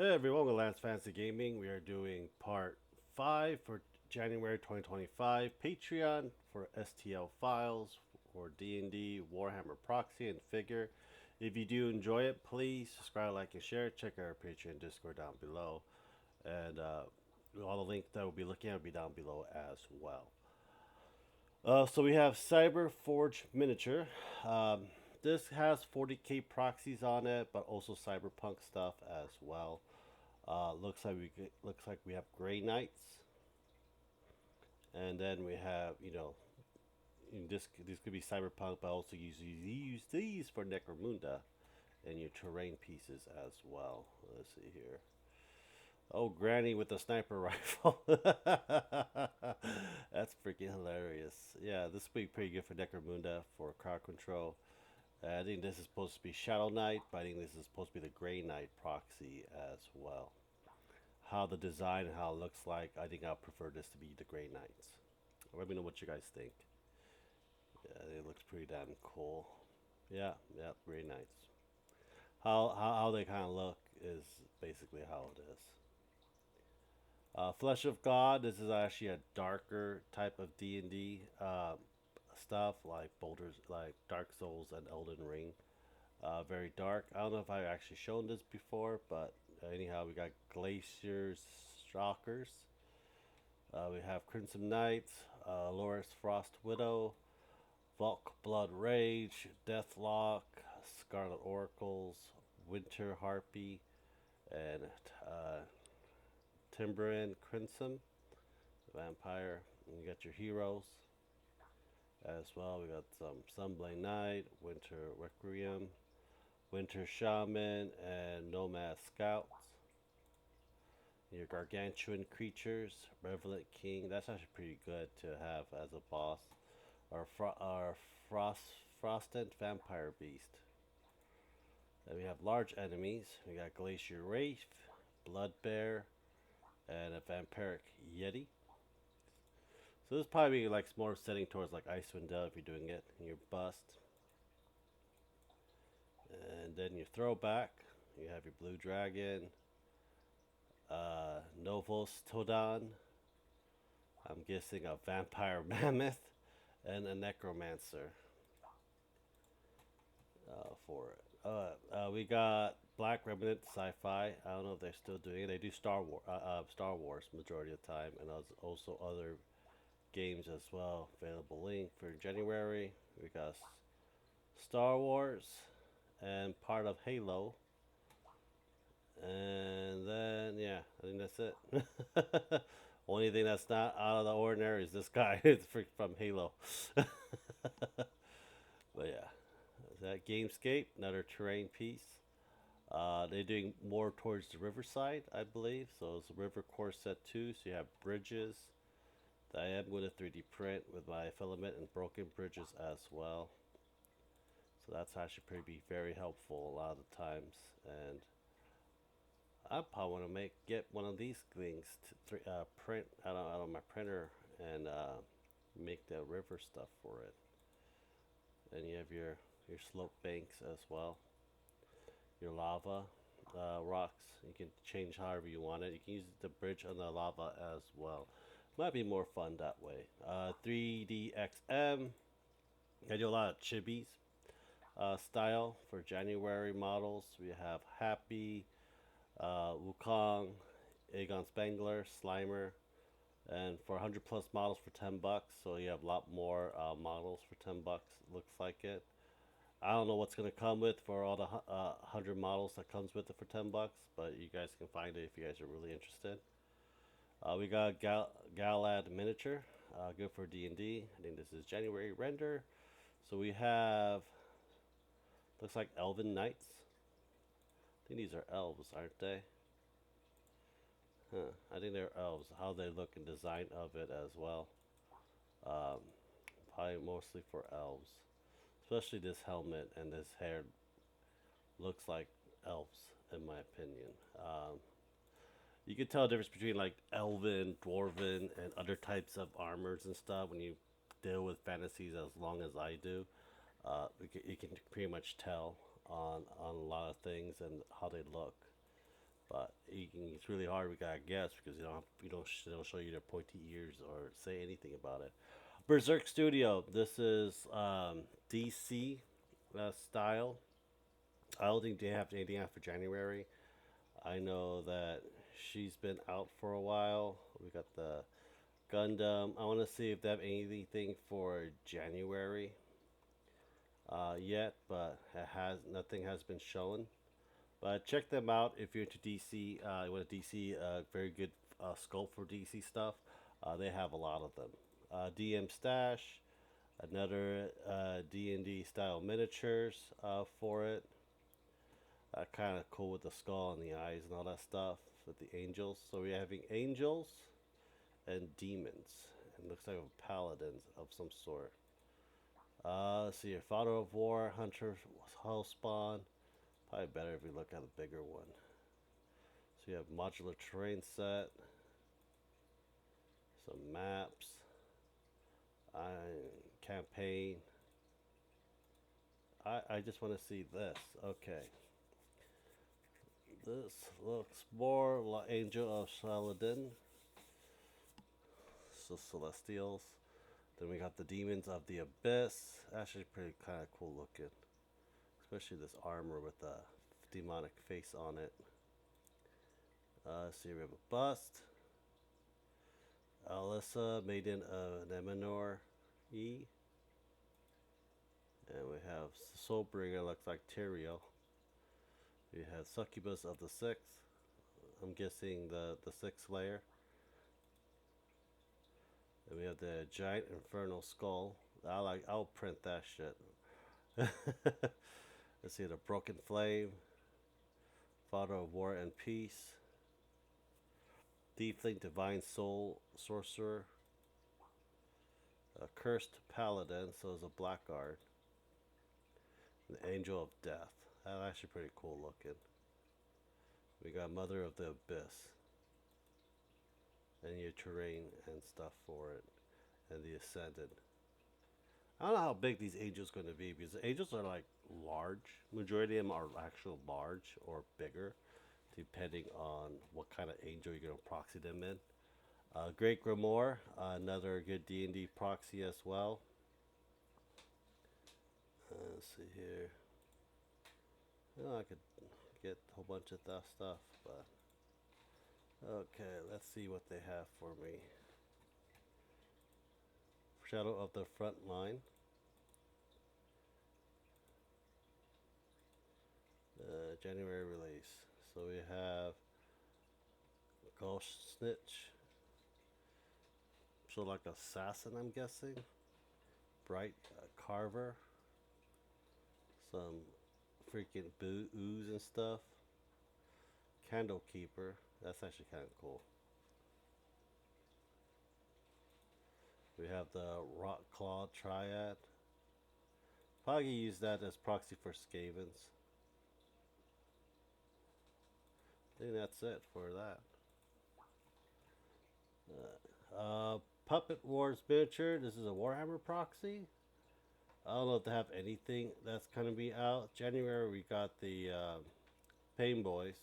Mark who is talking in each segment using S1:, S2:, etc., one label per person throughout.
S1: Hey everyone, welcome to Lance Fantasy Gaming. We are doing part 5 for January 2025 Patreon for STL files for D&D, Warhammer Proxy, and Figure. If you do enjoy it, please subscribe, like, and share. Check out our Patreon Discord down below. And all the links that we'll be looking at will be down below as well. So we have Cyber Forge Miniature. This has 40k proxies on it, but also cyberpunk stuff as well. Looks like we have Gray Knights, and then we have this could be cyberpunk, but also use these for Necromunda and your terrain pieces as well. Let's see here. Oh, Granny with the sniper rifle. That's freaking hilarious. Yeah, this would be pretty good for Necromunda for crowd control. I think this is supposed to be Shadow Knight, but I think this is supposed to be the Grey Knight proxy as well. How the design and how it looks like, I think I'll prefer this to be the Grey Knights. Let me know what you guys think. Yeah, it looks pretty damn cool. Yeah, yeah, Grey Knights. How they kind of look is basically how it is. Flesh of God. This is actually a darker type of D&D stuff, like Boulders, like Dark Souls and Elden Ring. Very dark. I don't know if I've actually shown this before, but anyhow, we got Glaciers, Stalkers. We have Crimson Knights, Loris Frost Widow, Volk Blood Rage, Deathlock, Scarlet Oracles, Winter Harpy, and Timberin Crimson, Vampire. And you got your heroes as well. We got some Sunblade Knight, Winter Requiem, Winter Shaman, and Nomad Scouts. Your gargantuan creatures, Revelant King. That's actually pretty good to have as a boss. Our Frosted Vampire Beast. Then we have large enemies. We got Glacier Wraith, Blood Bear, and a Vampiric Yeti. So this is probably like more setting towards like Icewind Dale if you're doing it in your bust. And then your throwback, you have your Blue Dragon, Novos Todan. I'm guessing a Vampire Mammoth, and a Necromancer for it. We got Black Remnant Sci-Fi. I don't know if they're still doing it. They do Star Wars majority of the time, and also other games as well. Available link for January. We got Star Wars and part of Halo. And then yeah, I think that's it. Only thing that's not out of the ordinary is this guy. It's from Halo. But yeah, that Gamescape, another terrain piece. They're doing more towards the riverside, I believe. So it's a river course set 2. So you have bridges. I am going to 3D print with my filament and broken bridges as well. So that's actually pretty very helpful a lot of the times. And I probably want to get one of these things to print out of my printer and make the river stuff for it. And you have your slope banks as well. Your lava rocks. You can change however you want it. You can use the bridge on the lava as well. Might be more fun that way. 3DXM. I do a lot of chibis style for January models. We have Happy, Wukong, Aegon Spangler, Slimer, and for 100 plus models for $10. So you have a lot more models for $10. Looks like it. I don't know what's going to come with for all the 100 models that comes with it for $10, but you guys can find it if you guys are really interested. We got Galad Miniature, good for D&D. I think this is January render. So we have, looks like Elven Knights. I think these are elves, aren't they? Huh. I think they're elves. How they look and design of it as well. Probably mostly for elves. Especially this helmet and this hair looks like elves, in my opinion. You can tell the difference between like elven, dwarven, and other types of armors and stuff when you deal with fantasies as long as I do. You can pretty much tell on a lot of things and how they look. But it's really hard. We gotta guess because they don't show you their pointy ears or say anything about it. Berserk Studio. This is DC style. I don't think they have anything out for January. I know that she's been out for a while. We got the Gundam. I want to see if they have anything for January yet, but it has nothing has been shown. But check them out if you're into DC. You want a DC, very good scope for DC stuff. They have a lot of them. DM Stash, another D&D style miniatures for it. Kind of cool with the skull and the eyes and all that stuff with the angels. So we're having angels and demons. It looks like a paladins of some sort. Let's see here. Father of War, Hunter, Hellspawn. Probably better if we look at a bigger one. So you have modular terrain set, some maps, campaign. I just want to see this. Okay. This looks more like Angel of Saladin. So Celestials. Then we got the Demons of the Abyss. Actually pretty kind of cool looking. Especially this armor with the demonic face on it. See, we have a bust. Alyssa, Maiden of Nemenor E. And we have Soulbringer, looks like Tyrael. We have Succubus of the Sixth. I'm guessing the sixth layer. And we have the Giant Infernal Skull. I'll print that shit. Let's see, the Broken Flame, Father of War and Peace, Tiefling Divine Soul Sorcerer, a Cursed Paladin, so it's a Blackguard, an Angel of Death. That's actually pretty cool looking. We got Mother of the Abyss, and your terrain and stuff for it, and the Ascended. I don't know how big these angels going to be because the angels are like large. Majority of them are actual large or bigger, depending on what kind of angel you're going to proxy them in. Great Grimoire, another good D&D proxy as well. Let's see here. I could get a whole bunch of that stuff, but okay, let's see what they have for me. Shadow of the Front Line. January release. So we have Ghost Snitch. So like assassin, I'm guessing. Bright Carver. Some freaking ooze and stuff. Candle Keeper. That's actually kind of cool. We have the Rock Claw Triad. Probably use that as proxy for Skavens. I think that's it for that. Puppet Wars miniature. This is a Warhammer proxy. I don't know if they have anything that's gonna be out. January we got the Pain Boys.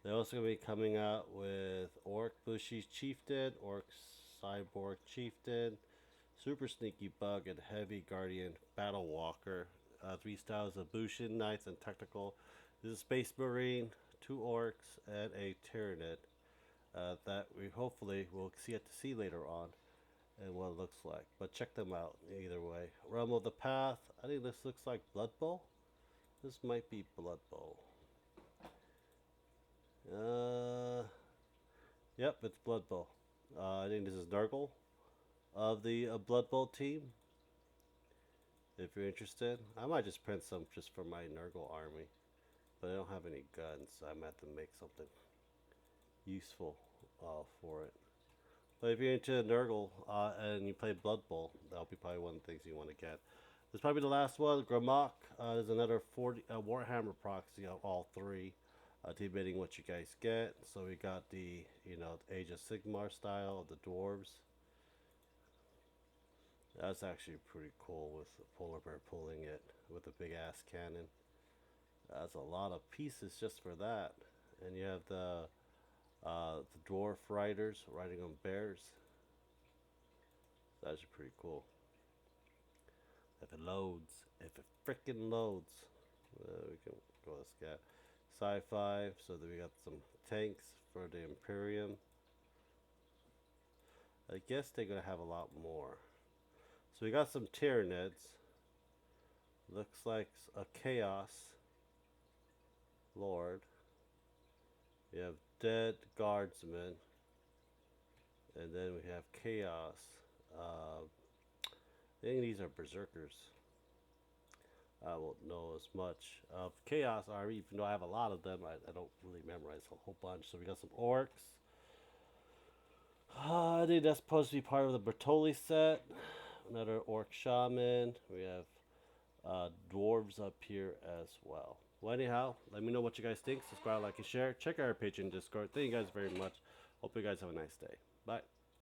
S1: They're also gonna be coming out with Orc Bushy's Chieftain, Orc Cyborg Chieftain, Super Sneaky Bug, and Heavy Guardian Battle Walker. Three styles of Bushin, Knights, and Technical. This is a Space Marine, two Orcs, and a Tyranid. That we hopefully will get to see later on and what it looks like. But check them out either way. Realm of the Path. I think this looks like Blood Bowl. This might be Blood Bowl. Yep, it's Blood Bowl. I think this is Nurgle of the Blood Bowl team. If you're interested, I might just print some just for my Nurgle army. But I don't have any guns, so I might have to make something useful for it. But if you're into Nurgle and you play Blood Bowl, that'll be probably one of the things you want to get. This is probably the last one. Grimlock. There's another 40 Warhammer proxy of all three, debating what you guys get. So we got the Age of Sigmar style of the dwarves. That's actually pretty cool with the polar bear pulling it with a big ass cannon. That's a lot of pieces just for that. and you have the dwarf riders riding on bears. That's pretty cool. If it loads, if it freaking loads, we can go to scat. Sci-fi. So then we got some tanks for the Imperium. I guess they're gonna have a lot more. So we got some Tyranids. Looks like a Chaos Lord. We have Dead Guardsmen, and then we have Chaos. I think these are Berserkers. I won't know as much of Chaos Army, even though I have a lot of them. I don't really memorize a whole bunch. So we got some Orcs. I think that's supposed to be part of the Bertoli set. Another Orc Shaman. We have dwarves up here as well. Well, anyhow, let me know what you guys think. Subscribe, like, and share. Check out our page in Discord. Thank you guys very much. Hope you guys have a nice day. Bye.